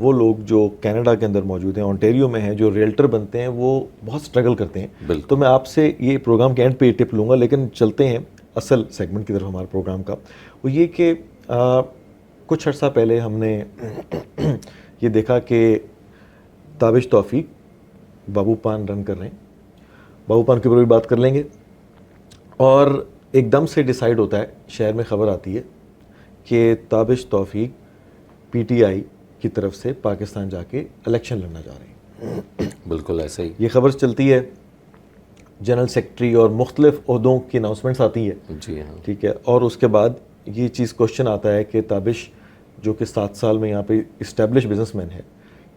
وہ لوگ جو کینیڈا کے اندر موجود ہیں, اونٹیریو میں ہیں, جو ریئلٹر بنتے ہیں, وہ بہت اسٹرگل کرتے ہیں. تو میں آپ سے یہ پروگرام کے اینڈ پہ یہ ٹپ لوں گا, لیکن چلتے ہیں اصل سیگمنٹ کی طرف ہمارے پروگرام کا. وہ یہ کہ کچھ عرصہ پہلے ہم نے یہ دیکھا کہ تابش توفیق بابو پان رن کر رہے ہیں. بابو پان کے اوپر بھی بات کر لیں گے. اور ایک دم سے ڈیسائیڈ ہوتا ہے, شہر میں خبر آتی ہے کہ تابش توفیق پی ٹی آئی کی طرف سے پاکستان جا کے الیکشن لڑنا جا رہے ہیں. بالکل ایسے ہی یہ خبر چلتی ہے, جنرل سیکرٹری اور مختلف عہدوں کی اناؤنسمنٹس آتی ہے. جی ہاں. ٹھیک ہے. اور اس کے بعد یہ چیز کوشچن آتا ہے کہ تابش جو کہ 7 سال میں یہاں پہ اسٹیبلش بزنس مین ہے,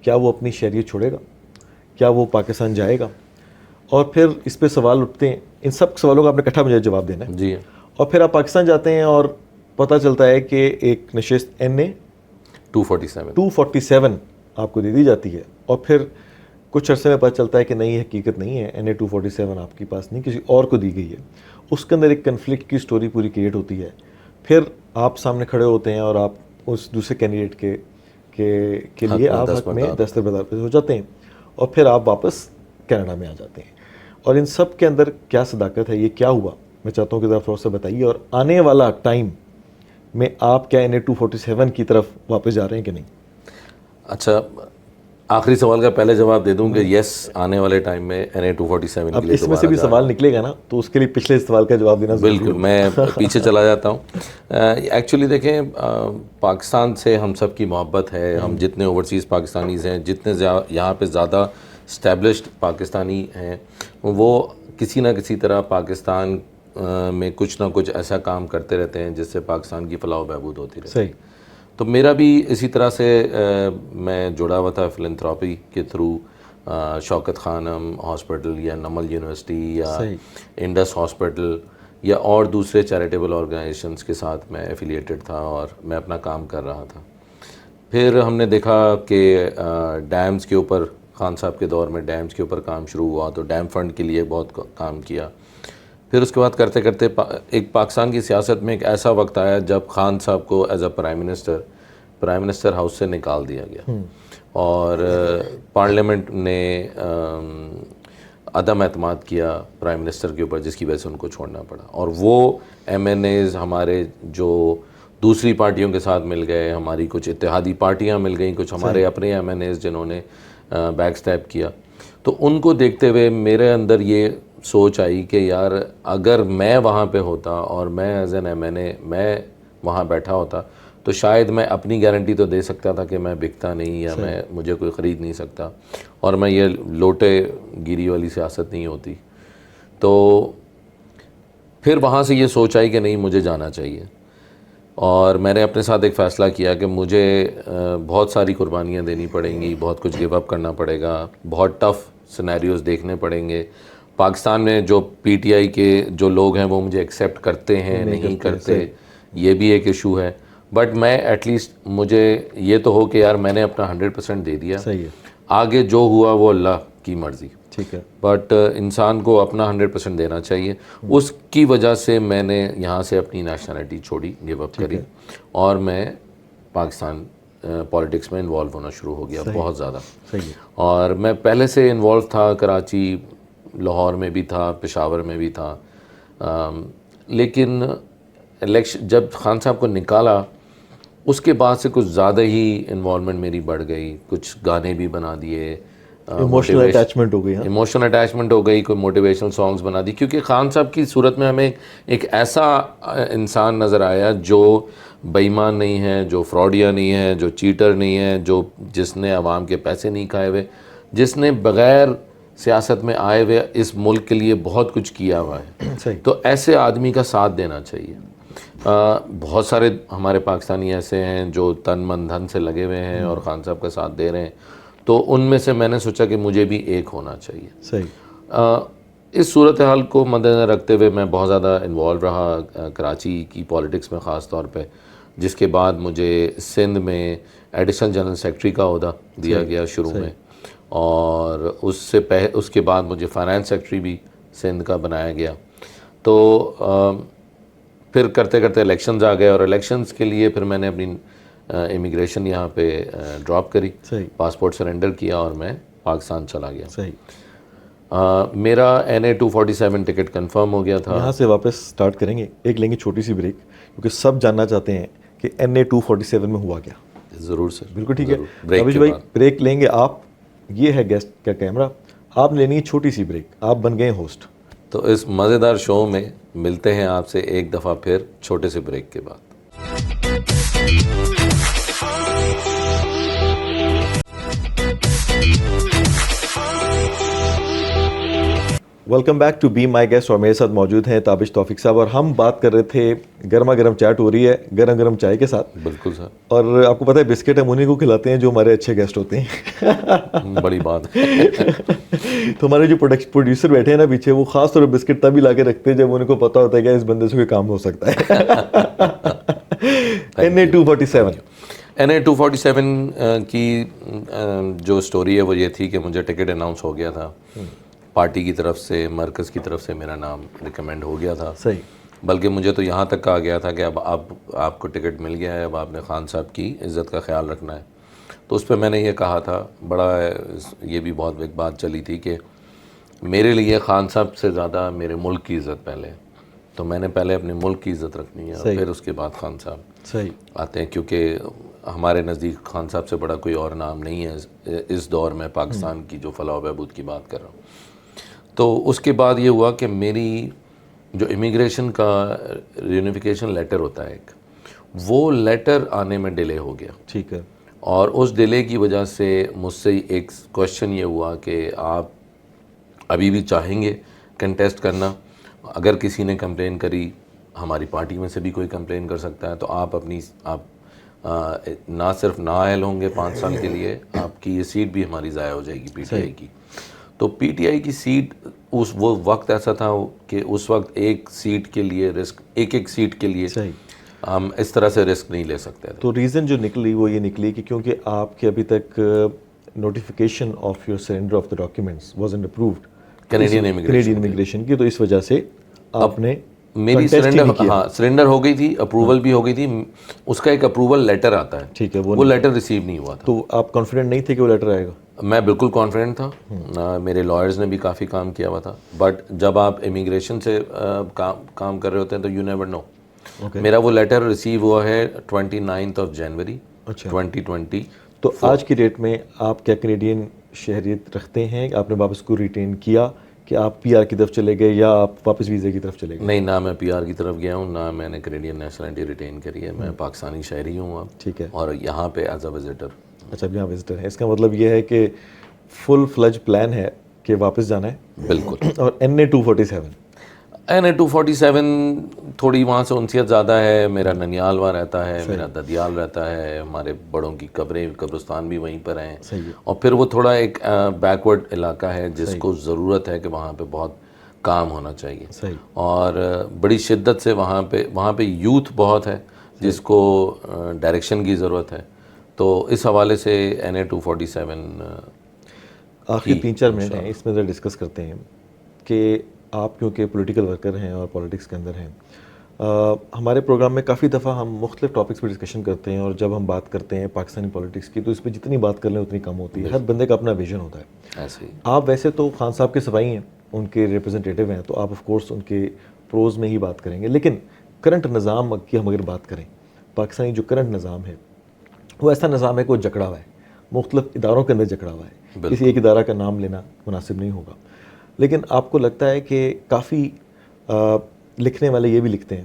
کیا وہ اپنی شہریت چھوڑے گا, کیا وہ پاکستان جائے گا؟ اور پھر اس پہ سوال اٹھتے ہیں. ان سب سوالوں کا آپ نے اکٹھا مجھے جواب دینا ہے. جی. اور پھر آپ پاکستان جاتے ہیں اور پتہ چلتا ہے کہ ایک نشست NA 247 آپ کو دے دی جاتی ہے. اور پھر کچھ عرصے میں پتہ چلتا ہے کہ نہیں, حقیقت نہیں ہے, NA 247 آپ کے پاس نہیں, کسی اور کو دی گئی ہے. اس کے اندر ایک کنفلکٹ کی سٹوری پوری کریٹ ہوتی ہے. پھر آپ سامنے کھڑے ہوتے ہیں اور آپ اس دوسرے کینڈیڈیٹ کے لیے آپ حق میں دستبردار ہو جاتے ہیں, اور پھر آپ واپس کینیڈا میں آ جاتے ہیں. اور ان سب کے اندر کیا صداقت ہے, یہ کیا ہوا, میں چاہتا ہوں کہ ذرا تھوڑا سا بتائیے. اور آنے والا ٹائم میں آپ کیا NA 247 کی طرف واپس جا رہے ہیں کہ نہیں؟ اچھا, آخری سوال کا پہلے جواب دے دوں کہ یس, آنے والے ٹائم میں NA 247 کے لیے اس میں سے بھی سوال نکلے گا نا, تو اس کے لیے پچھلے سوال کا جواب دینا ضروری ہے. بالکل, میں پیچھے چلا جاتا ہوں. ایکچولی دیکھیں, پاکستان سے ہم سب کی محبت ہے. ہم جتنے اوورسیز پاکستانیز ہیں, جتنے یہاں پہ زیادہ اسٹیبلشڈ پاکستانی ہیں, وہ کسی نہ کسی طرح پاکستان میں کچھ نہ کچھ ایسا کام کرتے رہتے ہیں جس سے پاکستان کی فلاح و بہبود ہوتی رہتی ہے. صحیح. تو میرا بھی اسی طرح سے میں جڑا ہوا تھا فلنتھراپی کے تھرو. شوکت خانم ہاسپٹل یا نمل یونیورسٹی یا انڈس ہاسپٹل یا اور دوسرے چیریٹیبل آرگنائزیشنز کے ساتھ میں ایفیلیٹڈ تھا اور میں اپنا کام کر رہا تھا. پھر ہم نے دیکھا کہ ڈیمز کے اوپر, خان صاحب کے دور میں ڈیمز کے اوپر کام شروع ہوا, تو ڈیم فنڈ کے لیے بہت کام کیا. پھر اس کے بعد کرتے کرتے ایک پاکستان کی سیاست میں ایک ایسا وقت آیا جب خان صاحب کو as a prime minister house سے نکال دیا گیا, اور پارلیمنٹ نے عدم اعتماد کیا پرائم منسٹر کے اوپر, جس کی وجہ سے ان کو چھوڑنا پڑا. اور وہ MNAs ہمارے جو دوسری پارٹیوں کے ساتھ مل گئے, ہماری کچھ اتحادی پارٹیاں مل گئیں, کچھ ہمارے اپنے MNAs جنہوں نے بیک سٹیپ کیا. تو ان کو دیکھتے ہوئے میرے اندر یہ سوچ آئی کہ یار, اگر میں وہاں پہ ہوتا اور میں ایز این MNA میں وہاں بیٹھا ہوتا, تو شاید میں اپنی گارنٹی تو دے سکتا تھا کہ میں بکتا نہیں, یا مجھے کوئی خرید نہیں سکتا, اور میں یہ لوٹے گیری والی سیاست نہیں ہوتی. تو پھر وہاں سے یہ سوچ آئی کہ نہیں, مجھے جانا چاہیے. اور میں نے اپنے ساتھ ایک فیصلہ کیا کہ مجھے بہت ساری قربانیاں دینی پڑیں گی, بہت کچھ گیو اپ کرنا پڑے گا, بہت ٹف سینیریوز دیکھنے پڑیں گے. پاکستان میں جو PTI کے جو لوگ ہیں وہ مجھے ایکسیپٹ کرتے ہیں, نہیں کرتے, یہ بھی ایک ایشو ہے. بٹ میں ایٹ لیسٹ مجھے یہ تو ہو کہ یار میں نے اپنا 100% دے دیا, آگے جو ہوا وہ اللہ کی مرضی. ٹھیک ہے. بٹ انسان کو اپنا 100% دینا چاہیے. اس کی وجہ سے میں نے یہاں سے اپنی نیشنلٹی چھوڑی, گیو اپ کری, اور میں پاکستان پالیٹکس میں انوالو ہونا شروع ہو گیا بہت زیادہ. اور میں پہلے سے انوالو تھا, کراچی, لاہور میں بھی تھا, پشاور میں بھی تھا. لیکن الیکشن جب خان صاحب کو نکالا, اس کے بعد سے کچھ زیادہ ہی انوالومنٹ میری بڑھ گئی. کچھ گانے بھی بنا دیے, ایموشنل اٹیچمنٹ ہو گئی. ایموشنل اٹیچمنٹ ہو گئی, کوئی موٹیویشنل سانگز بنا دی, کیونکہ خان صاحب کی صورت میں ہمیں ایک ایسا انسان نظر آیا جو بے ایمان نہیں ہے, جو فراڈیا نہیں ہے, جو چیٹر نہیں ہے, جس نے عوام کے پیسے نہیں کھائے ہوئے, جس نے بغیر سیاست میں آئے ہوئے اس ملک کے لیے بہت کچھ کیا ہوا ہے. تو ایسے آدمی کا ساتھ دینا چاہیے. بہت سارے ہمارے پاکستانی ایسے ہیں جو تن من دھن سے لگے ہوئے ہیں اور خان صاحب کا ساتھ دے رہے ہیں, تو ان میں سے میں نے سوچا کہ مجھے بھی ایک ہونا چاہیے. صحیح. اس صورتحال کو مد نظر رکھتے ہوئے میں بہت زیادہ انوالو رہا کراچی کی پالیٹکس میں خاص طور پہ, جس کے بعد مجھے سندھ میں ایڈیشنل جنرل سیکرٹری کا عہدہ دیا گیا شروع میں, اور اس کے بعد مجھے فائنانس سیکرٹری بھی سندھ کا بنایا گیا. تو پھر کرتے کرتے الیکشنز آ گئے, اور الیکشنز کے لیے پھر میں نے اپنی امیگریشن یہاں پہ ڈراپ کری, پاسپورٹ سرنڈر کیا اور میں پاکستان چلا گیا. میرا NA-247 ٹکٹ کنفرم ہو گیا تھا. یہاں سے واپس سٹارٹ کریں گے, ایک لیں گے چھوٹی سی بریک, کیونکہ سب جاننا چاہتے ہیں کہ NA-247 میں ہوا کیا. ضرور سر, بالکل ٹھیک ہے. تابش بھائی بریک لیں گے آپ, یہ ہے گیسٹ کا کیمرہ, آپ نے لینی ہے چھوٹی سی بریک, آپ بن گئے ہوسٹ. تو اس مزیدار شو میں ملتے ہیں آپ سے ایک دفعہ پھر چھوٹے سے بریک کے بعد. Welcome back to be my guest, اور میرے ساتھ موجود ہیں تابش توفیق صاحب, اور ہم بات کر رہے تھے گرما گرم چاٹ ہو رہی ہے گرم گرم چائے کے ساتھ. بالکل سر. اور آپ کو پتہ ہے بسکٹ ہم انہیں کو کھلاتے ہیں جو ہمارے اچھے گیسٹ ہوتے ہیں. بڑی بات. تو ہمارے جو پروڈیوسر بیٹھے ہیں نا پیچھے, وہ خاص طور پر بسکٹ تبھی لا کے رکھتے ہیں جب انہیں کو پتا ہوتا ہے کہ اس بندے سے کوئی کام ہو سکتا ہے. NA-247 کی جو سٹوری ہے وہ یہ تھی کہ مجھے ٹکٹ اناؤنس ہو گیا تھا پارٹی کی طرف سے, مرکز کی طرف سے میرا نام ریکمینڈ ہو گیا تھا. صحیح. بلکہ مجھے تو یہاں تک کہا گیا تھا کہ اب آپ کو ٹکٹ مل گیا ہے, اب آپ نے خان صاحب کی عزت کا خیال رکھنا ہے. تو اس پہ میں نے یہ کہا تھا, بڑا یہ بھی بہت ایک بات چلی تھی کہ میرے لیے خان صاحب سے زیادہ میرے ملک کی عزت پہلے ہے, تو میں نے پہلے اپنے ملک کی عزت رکھنی ہے, اور پھر اس کے بعد خان صاحب آتے ہیں, کیونکہ ہمارے نزدیک خان صاحب سے بڑا کوئی اور نام نہیں ہے اس دور میں پاکستان کی جو فلاح و بہبود کی بات کر رہا ہوں. تو اس کے بعد یہ ہوا کہ میری جو امیگریشن کا ریونیفیکیشن لیٹر ہوتا ہے ایک, وہ لیٹر آنے میں ڈیلے ہو گیا. ٹھیک ہے. اور اس ڈیلے کی وجہ سے مجھ سے ایک کوشچن یہ ہوا کہ آپ ابھی بھی چاہیں گے کنٹیسٹ کرنا؟ اگر کسی نے کمپلین کری, ہماری پارٹی میں سے بھی کوئی کمپلین کر سکتا ہے, تو آپ نہ صرف نااہل ہوں گے 5 سال کے لیے, آپ کی یہ سیٹ بھی ہماری ضائع ہو جائے گی پی ٹی آئی کی. تو پی ٹی آئی کی سیٹ وہ وقت ایسا تھا کہ اس وقت ایک سیٹ کے لیے رسک, ایک سیٹ کے لیے ہم اس طرح سے رسک نہیں لے سکتے تھے. تو ریزن جو نکلی وہ یہ نکلی کہ کیونکہ آپ کے ابھی تک notification of your surrender of the documents wasn't approved Canadian immigration کی, تو اس وجہ سے آپ نے میری سرنڈر ہو گئی تھی, اپروول بھی ہو گئی تھی, اس کا ایک اپروول لیٹر آتا ہے. ٹھیک ہے. وہ لیٹر ریسیو نہیں ہوا تھا. تو آپ کانفیڈنٹ نہیں تھے کہ وہ لیٹر آئے گا؟ میں بالکل کانفیڈنٹ تھا, میرے لائرز نے بھی کافی کام کیا ہوا تھا, بٹ جب آپ امیگریشن سے کام کر رہے ہوتے ہیں تو یو نیور نو. میرا وہ لیٹر ریسیو ہوا ہے 29 جنوری 2020. تو آج کی ڈیٹ میں آپ کیا کینیڈین شہریت رکھتے ہیں؟ آپ نے واپس کو ریٹین کیا کہ آپ پی آر کی طرف چلے گئے یا آپ واپس ویزے کی طرف چلے گئے؟ نہیں, نہ میں پی آر کی طرف گیا ہوں, نہ میں نے کینیڈین نیشنلٹی ریٹین کری ہے. میں پاکستانی شہری ہوں اب. ٹھیک ہے. اور یہاں پہ ایز اے وزٹر. اچھا, اب یہاں وزٹر ہے. اس کا مطلب یہ ہے کہ فل فلج پلان ہے کہ واپس جانا ہے. بالکل. اور NA-247 تھوڑی وہاں سے انسیت زیادہ ہے. میرا ننیال وہاں رہتا ہے, میرا ددیال رہتا ہے, ہمارے بڑوں کی قبرستان بھی وہیں پر ہیں. اور پھر وہ تھوڑا ایک بیکورڈ علاقہ ہے جس کو ضرورت ہے کہ وہاں پہ بہت کام ہونا چاہیے. اور بڑی شدت سے وہاں پہ یوتھ بہت ہے جس کو ڈائریکشن کی ضرورت ہے. تو اس حوالے سے NA-247 آخری 3-4 منٹ ہیں, اس میں ذرا ڈسکس کرتے ہیں کہ آپ کیونکہ پولیٹیکل ورکر ہیں اور پولیٹکس کے اندر ہیں. ہمارے پروگرام میں کافی دفعہ ہم مختلف ٹاپکس پہ ڈسکشن کرتے ہیں, اور جب ہم بات کرتے ہیں پاکستانی پولیٹکس کی تو اس پہ جتنی بات کر لیں اتنی کم ہوتی ہے. ہر بندے کا اپنا ویژن ہوتا ہے. ایسے ہی آپ ویسے تو خان صاحب کے صفائی ہیں, ان کے ریپرزنٹیٹیو ہیں, تو آپ آف کورس ان کے پروز میں ہی بات کریں گے. لیکن کرنٹ نظام کی ہم اگر بات کریں, پاکستانی جو کرنٹ نظام ہے وہ ایسا نظام ہے کہ وہ جکڑا ہوا ہے, مختلف اداروں کے اندر جکڑا ہوا ہے. کسی ایک ادارہ کا نام لینا مناسب نہیں ہوگا. لیکن آپ کو لگتا ہے کہ کافی لکھنے والے یہ بھی لکھتے ہیں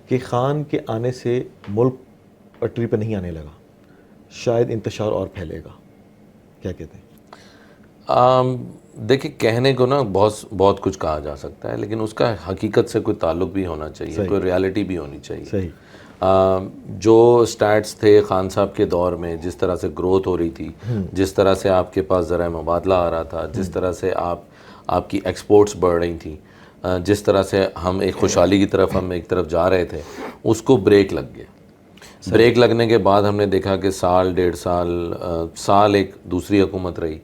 کہ خان کے آنے سے ملک پٹری پہ نہیں آنے لگا, شاید انتشار اور پھیلے گا, کیا کہتے ہیں؟ دیکھیں, کہنے کو نا بہت کچھ کہا جا سکتا ہے, لیکن اس کا حقیقت سے کوئی تعلق بھی ہونا چاہیے, کوئی ریالٹی بھی ہونی چاہیے. صحیح. جو سٹیٹس تھے خان صاحب کے دور میں, جس طرح سے گروتھ ہو رہی تھی, جس طرح سے آپ کے پاس ذرائع مبادلہ آ رہا تھا, جس طرح سے آپ کی ایکسپورٹس بڑھ رہی تھیں, جس طرح سے ہم ایک خوشحالی کی طرف ایک طرف جا رہے تھے, اس کو بریک لگ گیا. بریک لگنے کے بعد ہم نے دیکھا کہ 1.5 سال ایک دوسری حکومت رہی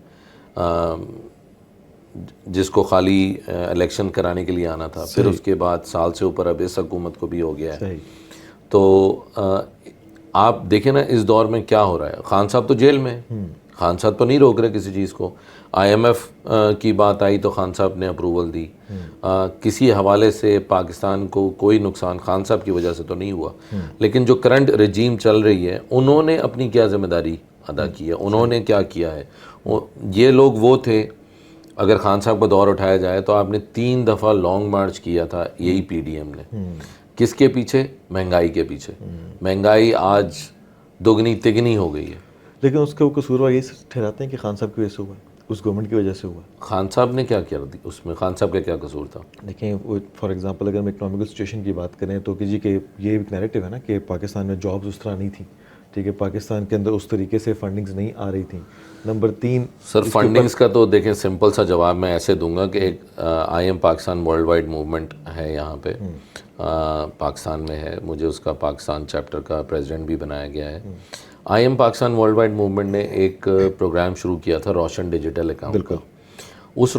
جس کو خالی الیکشن کرانے کے لیے آنا تھا. پھر اس کے بعد سال سے اوپر اب اس حکومت کو بھی ہو گیا ہے. تو آپ دیکھیں نا اس دور میں کیا ہو رہا ہے. خان صاحب تو جیل میں ہیں, خان صاحب تو نہیں روک رہے کسی چیز کو. IMF کی بات آئی تو خان صاحب نے اپروول دی. کسی حوالے سے پاکستان کو کوئی نقصان خان صاحب کی وجہ سے تو نہیں ہوا, لیکن جو کرنٹ رجیم چل رہی ہے انہوں نے اپنی کیا ذمہ داری ادا کی ہے, انہوں نے کیا کیا ہے. یہ لوگ وہ تھے, اگر خان صاحب کا دور اٹھایا جائے تو آپ نے 3 دفعہ لانگ مارچ کیا تھا یہی PDM نے. کس کے پیچھے؟ مہنگائی کے پیچھے. مہنگائی آج دگنی تگنی ہو گئی ہے. لیکن اس کا قصور یہ ٹھہراتے ہیں کہ خان صاحب کی وجہ سے ہوا, اس گورنمنٹ کی وجہ سے ہوا. خان صاحب نے کیا کیا اس میں, خان صاحب کا کیا قصور تھا؟ دیکھیں فار ایگزامپل اگر ہم اکنامکل سچویشن کی بات کریں تو کہ جی کہ یہ ایک نیریٹو ہے نا کہ پاکستان میں جابز اس طرح نہیں تھیں, ٹھیک ہے, پاکستان کے اندر اس طریقے سے فنڈنگز نہیں آ رہی تھیں. نمبر 3 سر فنڈنگز کا تو دیکھیں سمپل سا جواب میں ایسے دوں گا کہ ایک IM Pakistan world wide movement ہے یہاں پہ پاکستان میں ہے, مجھے اس کا پاکستان چیپٹر کا پریزیڈنٹ بھی بنایا گیا ہے. IM Pakistan world wide movement نے ایک پروگرام شروع کیا تھا روشن ڈیجیٹل اکاؤنٹ کا. اس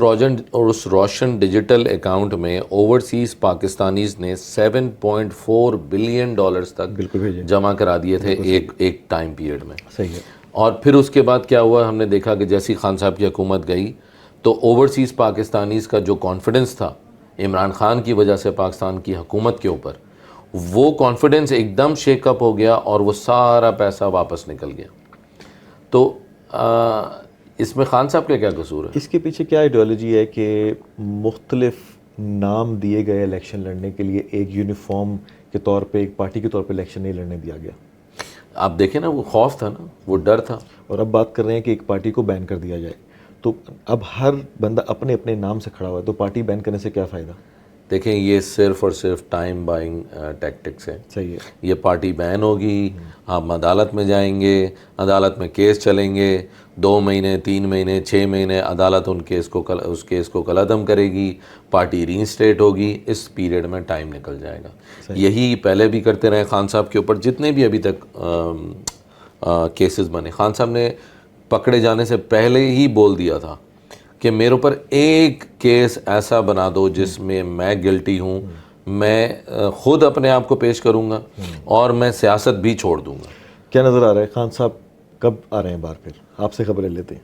روشن ڈیجیٹل اکاؤنٹ میں اوورسیز پاکستانیز نے $7.4 بلین تک جمع کرا دیے تھے ایک ٹائم پیریڈ میں. صحیح ہے. اور پھر اس کے بعد کیا ہوا, ہم نے دیکھا کہ جیسی خان صاحب کی حکومت گئی تو اوورسیز پاکستانیز کا جو کانفیڈنس تھا عمران خان کی وجہ سے پاکستان کی حکومت کے اوپر, وہ کانفیڈنس ایک دم شیک اپ ہو گیا اور وہ سارا پیسہ واپس نکل گیا. تو اس میں خان صاحب کا کیا قصور ہے؟ اس کے پیچھے کیا آئیڈیالوجی ہے کہ مختلف نام دیے گئے الیکشن لڑنے کے لیے ایک یونیفارم کے طور پہ ایک پارٹی کے طور پہ الیکشن نہیں لڑنے دیا گیا. آپ دیکھیں نا, وہ خوف تھا نا, وہ ڈر تھا. اور اب بات کر رہے ہیں کہ ایک پارٹی کو بین کر دیا جائے, تو اب ہر بندہ اپنے اپنے نام سے کھڑا ہوا ہے, تو پارٹی بین کرنے سے کیا فائدہ؟ دیکھیں یہ صرف اور صرف ٹائم بائنگ ٹیکٹکس ہے. صحیح ہے. یہ پارٹی بین ہوگی, ہم عدالت میں جائیں گے, عدالت میں کیس چلیں گے, 2 مہینے 3 مہینے 6 مہینے عدالت اس کیس کو کالعدم کرے گی, پارٹی ری انسٹیٹ ہوگی, اس پیریڈ میں ٹائم نکل جائے گا. یہی پہلے بھی کرتے رہے خان صاحب کے اوپر, جتنے بھی ابھی تک کیسز بنے. خان صاحب نے پکڑے جانے سے پہلے ہی بول دیا تھا کہ میرے اوپر ایک کیس ایسا بنا دو جس میں میں گلٹی ہوں, میں خود اپنے آپ کو پیش کروں گا اور میں سیاست بھی چھوڑ دوں گا. کیا نظر آ رہا ہے خان صاحب کب آ رہے ہیں باہر؟ پھر آپ سے خبریں لیتے ہیں.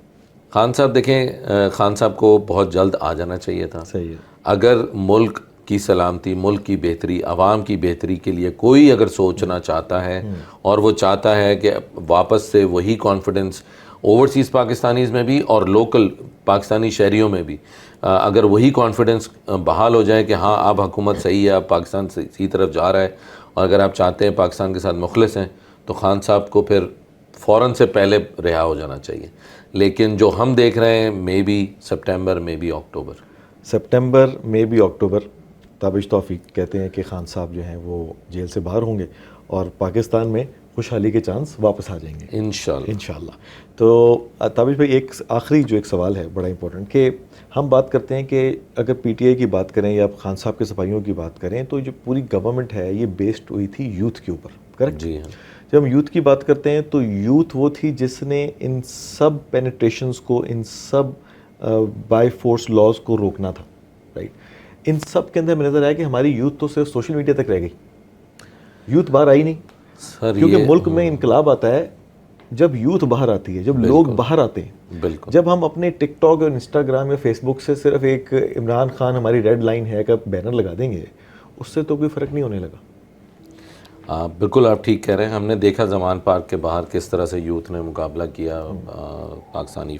خان صاحب دیکھیں, خان صاحب کو بہت جلد آ جانا چاہیے تھا. صحیح ہے. اگر ملک کی سلامتی, ملک کی بہتری, عوام کی بہتری کے لیے کوئی اگر سوچنا چاہتا ہے اور وہ چاہتا ہے کہ واپس سے وہی کانفیڈنس اوورسیز پاکستانیز میں بھی اور لوکل پاکستانی شہریوں میں بھی اگر وہی کانفیڈنس بحال ہو جائے کہ ہاں اب حکومت صحیح ہے, اب پاکستان صحیح طرف جا رہا ہے, اور اگر آپ چاہتے ہیں پاکستان کے ساتھ مخلص ہیں, تو خان صاحب کو پھر فوراً سے پہلے رہا ہو جانا چاہیے. لیکن جو ہم دیکھ رہے ہیں may be September, may be October, Tabish Taufiq کہتے ہیں کہ خان صاحب جو ہیں وہ جیل سے باہر ہوں گے اور پاکستان میں خوشحالی کے چانس واپس آ جائیں گے انشاءاللہ. تو تابش بھائی ایک آخری جو ایک سوال ہے بڑا امپورٹنٹ, کہ ہم بات کرتے ہیں کہ اگر PTI کی بات کریں یا خان صاحب کے سپاہیوں کی بات کریں تو جو پوری گورنمنٹ ہے یہ بیسڈ ہوئی تھی یوتھ کے اوپر, کریکٹ؟ جی ہاں. جب ہم یوتھ کی بات کرتے ہیں تو یوتھ وہ تھی جس نے ان سب پینیٹریشنز کو, ان سب بائی فورس لاز کو روکنا تھا, رائٹ؟ ان سب کے اندر میں نظر آیا کہ ہماری یوتھ تو صرف سوشل میڈیا تک رہ گئی, یوتھ باہر آئی نہیں. کیونکہ ملک میں انقلاب آتا ہے جب یوتھ باہر آتی ہے, جب لوگ باہر آتے ہیں. بالکل. جب ہم اپنے ٹک ٹاک اور انسٹاگرام یا فیس بک سے صرف ایک عمران خان ہماری ریڈ لائن ہے کا بینر لگا دیں گے, اس سے تو کوئی فرق نہیں ہونے لگا. بالکل آپ ٹھیک کہہ رہے ہیں. ہم نے دیکھا زمان پارک کے باہر کس طرح سے یوتھ نے مقابلہ کیا پاکستانی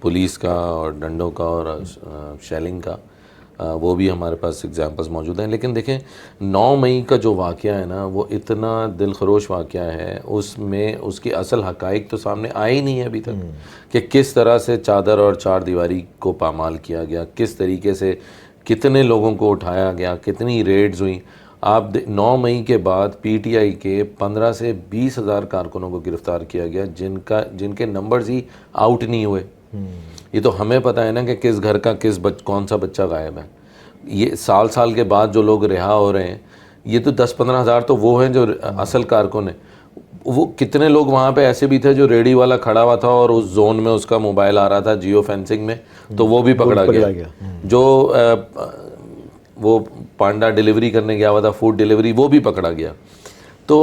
پولیس کا اور ڈنڈوں کا اور شیلنگ کا, وہ بھی ہمارے پاس ایگزامپلس موجود ہیں. لیکن دیکھیں 9 مئی کا جو واقعہ ہے نا, وہ اتنا دل خروش واقعہ ہے, اس میں اس کی اصل حقائق تو سامنے آئے ہی نہیں ہے ابھی تک, کہ کس طرح سے چادر اور چار دیواری کو پامال کیا گیا, کس طریقے سے کتنے لوگوں کو اٹھایا گیا, کتنی ریڈز ہوئیں. آپ 9 مئی کے بعد PTI کے 15 سے 20 ہزار کارکنوں کو گرفتار کیا گیا جن کے نمبرز ہی آؤٹ نہیں ہوئے. یہ تو ہمیں پتہ ہے نا کہ کس گھر کا کون سا بچہ غائب ہے. یہ سال کے بعد جو لوگ رہا ہو رہے ہیں, یہ تو 10-15 ہزار تو وہ ہیں جو اصل کارکن ہیں. وہ کتنے لوگ وہاں پہ ایسے بھی تھے جو ریڈی والا کھڑا ہوا تھا اور اس زون میں اس کا موبائل آ رہا تھا جیو فینسنگ میں, تو وہ بھی پکڑا گیا. جو وہ پانڈا ڈیلیوری کرنے گیا ہوا تھا, فوڈ ڈیلیوری, وہ بھی پکڑا گیا. تو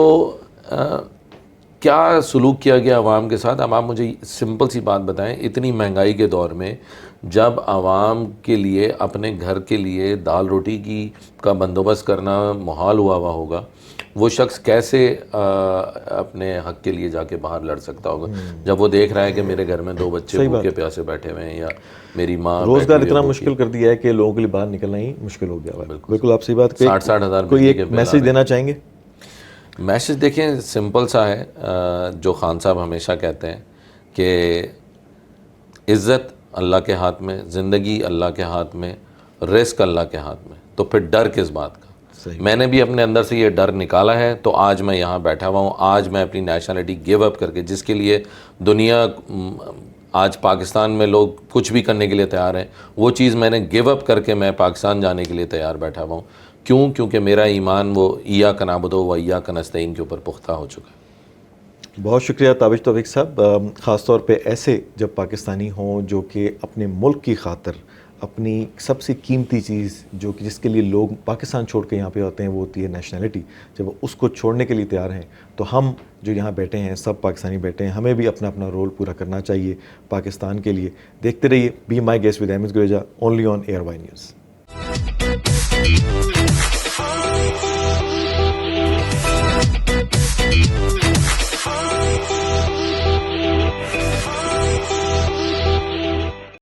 کیا سلوک کیا گیا عوام کے ساتھ؟ اب آپ مجھے سمپل سی بات بتائیں، اتنی مہنگائی کے دور میں جب عوام کے لیے اپنے گھر کے لیے دال روٹی کا بندوبست کرنا محال ہوا ہوگا، وہ شخص کیسے اپنے حق کے لیے جا کے باہر لڑ سکتا ہوگا جب وہ دیکھ رہا ہے کہ میرے گھر میں 2 بچے بھوکے پیاسے بیٹھے ہوئے ہیں، یا میری ماں روزگار اتنا مشکل کر دیا ہے کہ لوگوں کے لیے باہر نکلنا ہی مشکل ہو گیا ہے. بالکل آپ سے بات 60,000 ہزار کوئی ایک میسج دینا چاہیں گے؟ میسج دیکھیں سمپل سا ہے، جو خان صاحب ہمیشہ کہتے ہیں کہ عزت اللہ کے ہاتھ میں، زندگی اللہ کے ہاتھ میں، رزق اللہ کے ہاتھ میں، تو پھر ڈر کس بات کا؟ میں نے بھی اپنے اندر سے یہ ڈر نکالا ہے، تو آج میں یہاں بیٹھا ہوا ہوں. آج میں اپنی نیشنلٹی گیو اپ کر کے، جس کے لیے دنیا آج پاکستان میں لوگ کچھ بھی کرنے کے لیے تیار ہیں، وہ چیز میں نے گیو اپ کر کے میں پاکستان جانے کے لیے تیار بیٹھا ہوا ہوں. کیونکہ میرا ایمان وہ ایاک نعبد و ایاک نستعین کے اوپر پختہ ہو چکا ہے. بہت شکریہ تابش توفیق صاحب. خاص طور پہ ایسے جب پاکستانی ہوں جو کہ اپنے ملک کی خاطر اپنی سب سے قیمتی چیز جو کہ جس کے لیے لوگ پاکستان چھوڑ کے یہاں پہ ہوتے ہیں وہ ہوتی ہے نیشنلٹی، جب وہ اس کو چھوڑنے کے لیے تیار ہیں، تو ہم جو یہاں بیٹھے ہیں سب پاکستانی بیٹھے ہیں، ہمیں بھی اپنا رول پورا کرنا چاہیے پاکستان کے لیے. دیکھتے رہیے be my guest with Ahmad Girija, only on air Y news.